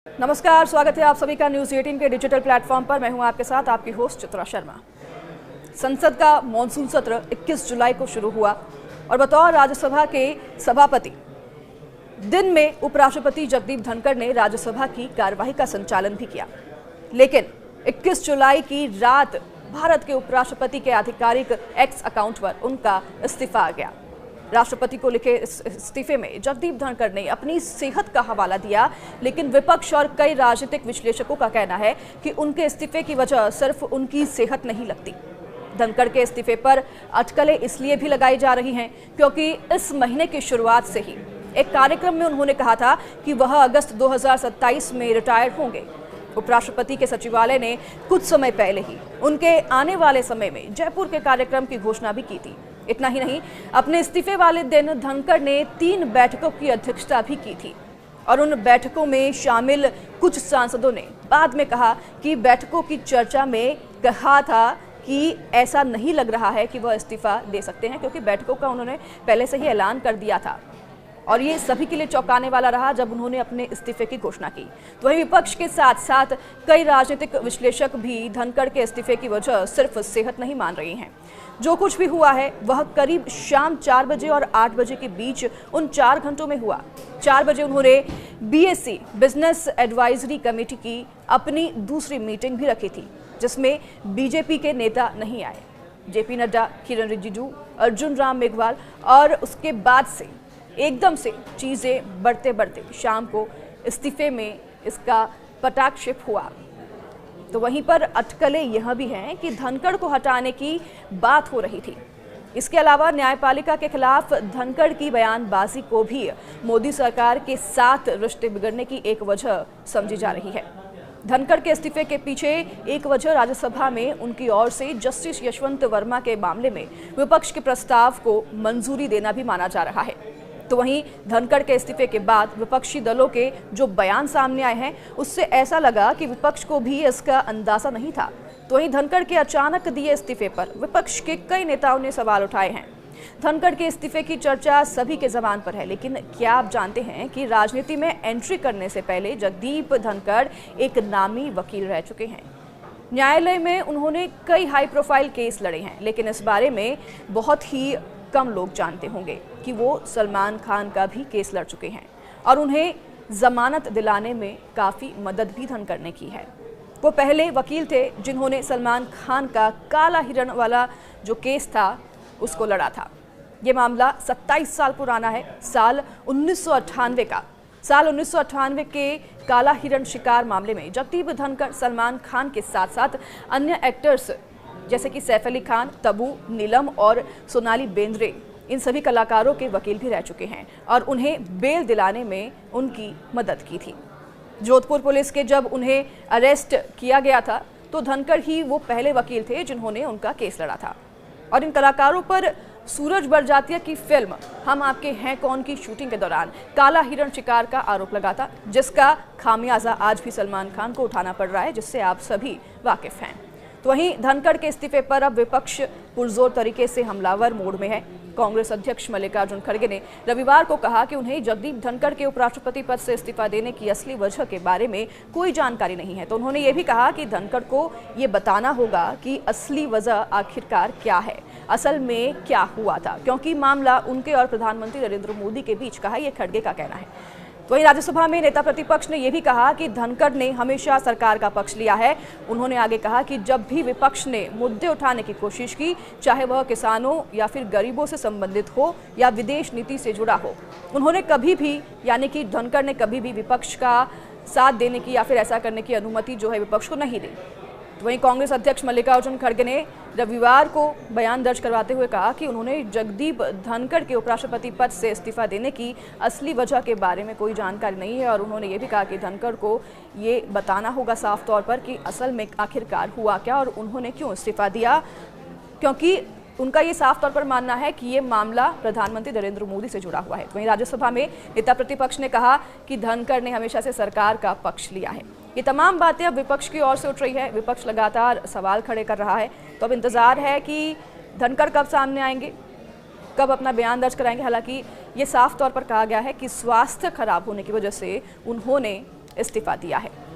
नमस्कार, स्वागत है आप सभी का न्यूज़ 18 के डिजिटल प्लेटफॉर्म पर। मैं हूं आपके साथ आपकी होस्ट चित्रा शर्मा। संसद का मॉनसून सत्र 21 जुलाई को शुरू हुआ और बतौर राज्यसभा के सभापति दिन में उपराष्ट्रपति जगदीप धनखड़ ने राज्यसभा की कार्यवाही का संचालन भी किया। लेकिन 21 जुलाई की रात भारत के उपराष्ट्रपति के आधिकारिक एक्स अकाउंट पर उनका इस्तीफा आ गया। राष्ट्रपति को लिखे इस इस्तीफे में जगदीप धनखड़ ने अपनी सेहत का हवाला दिया, लेकिन विपक्ष और कई राजनीतिक विश्लेषकों का कहना है कि उनके इस्तीफे की वजह सिर्फ उनकी सेहत नहीं लगती। धनखड़ के इस्तीफे पर अटकलें इसलिए भी लगाई जा रही हैं क्योंकि इस महीने की शुरुआत से ही एक कार्यक्रम में उन्होंने कहा था कि वह अगस्त 2027 में रिटायर होंगे। उपराष्ट्रपति के सचिवालय ने कुछ समय पहले ही उनके आने वाले समय में जयपुर के कार्यक्रम की घोषणा भी की थी। इतना ही नहीं, अपने इस्तीफे वाले दिन धनखड़ ने 3 बैठकों की अध्यक्षता भी की थी और उन बैठकों में शामिल कुछ सांसदों ने बाद में कहा कि बैठकों की चर्चा में कहा था कि ऐसा नहीं लग रहा है कि वह इस्तीफा दे सकते हैं, क्योंकि बैठकों का उन्होंने पहले से ही ऐलान कर दिया था। और ये सभी के लिए चौंकाने वाला रहा जब उन्होंने अपने इस्तीफे की घोषणा की। तो वहीं विपक्ष के साथ साथ कई राजनीतिक विश्लेषक भी धनखड़ के इस्तीफे की वजह सिर्फ सेहत नहीं मान रही हैं। जो कुछ भी हुआ है वह करीब शाम 4 बजे और 8 बजे के बीच उन 4 घंटों में हुआ। 4 बजे उन्होंने BSc बिजनेस एडवाइजरी कमेटी की अपनी दूसरी मीटिंग भी रखी थी, जिसमें बीजेपी के नेता नहीं आए। JP नड्डा, किरण रिजिजू, अर्जुन राम मेघवाल, और उसके बाद से एकदम से चीजें बढ़ते बढ़ते शाम को इस्तीफे में इसका पटाक्षेप हुआ। तो वहीं पर अटकलें यह भी हैं कि धनखड़ को हटाने की बात हो रही थी। इसके अलावा न्यायपालिका के खिलाफ धनखड़ की बयानबाजी को भी मोदी सरकार के साथ रिश्ते बिगड़ने की एक वजह समझी जा रही है। धनखड़ के इस्तीफे के पीछे एक वजह राज्यसभा में उनकी ओर से जस्टिस यशवंत वर्मा के मामले में विपक्ष के प्रस्ताव को मंजूरी देना भी माना जा रहा है। तो वहीं धनखड़ के इस्तीफे के बाद विपक्षी दलों के जो बयान सामने आए हैं, उससे ऐसा लगा कि विपक्ष को भी इसका अंदाजा नहीं था। तो वहीं धनखड़ के अचानक दिए इस्तीफे पर विपक्ष के कई नेताओं ने सवाल उठाए हैं। धनखड़ के इस्तीफे की चर्चा सभी के ज़बान पर है, लेकिन क्या आप जानते हैं कि राजनीति में एंट्री करने से पहले जगदीप धनखड़ एक नामी वकील रह चुके हैं। न्यायालय में उन्होंने कई हाई प्रोफाइल केस लड़े हैं, लेकिन इस बारे में बहुत ही कम लोग जानते होंगे कि वो सलमान खान का भी केस लड़ चुके हैं और उन्हें जमानत दिलाने में काफ़ी मदद भी धनखड़ ने की है। वो पहले वकील थे जिन्होंने सलमान खान का काला हिरण वाला जो केस था उसको लड़ा था। ये मामला 27 साल पुराना है, साल 1998 का। साल 1998 के काला हिरण शिकार मामले में जगदीप धनखड़ सलमान खान के साथ साथ अन्य एक्टर्स जैसे कि सैफ अली खान, तब्बू, नीलम और सोनाली बेंद्रे, इन सभी कलाकारों के वकील भी रह चुके हैं और उन्हें बेल दिलाने में उनकी मदद की थी। जोधपुर पुलिस के जब उन्हें अरेस्ट किया गया था तो धनखड़ ही वो पहले वकील थे जिन्होंने उनका केस लड़ा था। और इन कलाकारों पर सूरज बड़जात्या की फिल्म हम आपके हैं कौन की शूटिंग के दौरान काला हिरण शिकार का आरोप लगा था, जिसका खामियाजा आज भी सलमान खान को उठाना पड़ रहा है, जिससे आप सभी वाकिफ हैं। तो वहीं धनखड़ के इस्तीफे पर अब विपक्ष पुरजोर तरीके से हमलावर मोड में है। कांग्रेस अध्यक्ष मल्लिकार्जुन खड़गे ने रविवार को कहा कि उन्हें जगदीप धनखड़ के उपराष्ट्रपति पद से इस्तीफा देने की असली वजह के बारे में कोई जानकारी नहीं है। तो उन्होंने ये भी कहा कि धनखड़ को ये बताना होगा कि असली वजह आखिरकार क्या है, असल में क्या हुआ था, क्योंकि मामला उनके और प्रधानमंत्री नरेंद्र मोदी के बीच का है, ये खड़गे का कहना है। तो वहीं राज्यसभा में नेता प्रतिपक्ष ने यह भी कहा कि धनखड़ ने हमेशा सरकार का पक्ष लिया है। उन्होंने आगे कहा कि जब भी विपक्ष ने मुद्दे उठाने की कोशिश की, चाहे वह किसानों या फिर गरीबों से संबंधित हो या विदेश नीति से जुड़ा हो, उन्होंने कभी भी यानी कि धनखड़ ने कभी भी विपक्ष का साथ देने की या फिर ऐसा करने की अनुमति जो है विपक्ष को नहीं दी। तो वहीं कांग्रेस अध्यक्ष मल्लिकार्जुन खड़गे ने रविवार को बयान दर्ज करवाते हुए कहा कि उन्होंने जगदीप धनखड़ के उपराष्ट्रपति पद से इस्तीफा देने की असली वजह के बारे में कोई जानकारी नहीं है। और उन्होंने ये भी कहा कि धनखड़ को ये बताना होगा साफ तौर पर कि असल में आखिरकार हुआ क्या और उन्होंने क्यों इस्तीफा दिया, क्योंकि उनका ये साफ तौर पर मानना है कि ये मामला प्रधानमंत्री नरेंद्र मोदी से जुड़ा हुआ है। वहीं राज्यसभा में नेता प्रतिपक्ष ने कहा कि धनखड़ ने हमेशा से सरकार का पक्ष लिया है। ये तमाम बातें अब विपक्ष की ओर से उठ रही है, विपक्ष लगातार सवाल खड़े कर रहा है। तो अब इंतजार है कि धनखड़ कब सामने आएंगे, कब अपना बयान दर्ज कराएंगे। हालांकि ये साफ तौर पर कहा गया है कि स्वास्थ्य खराब होने की वजह से उन्होंने इस्तीफा दिया है।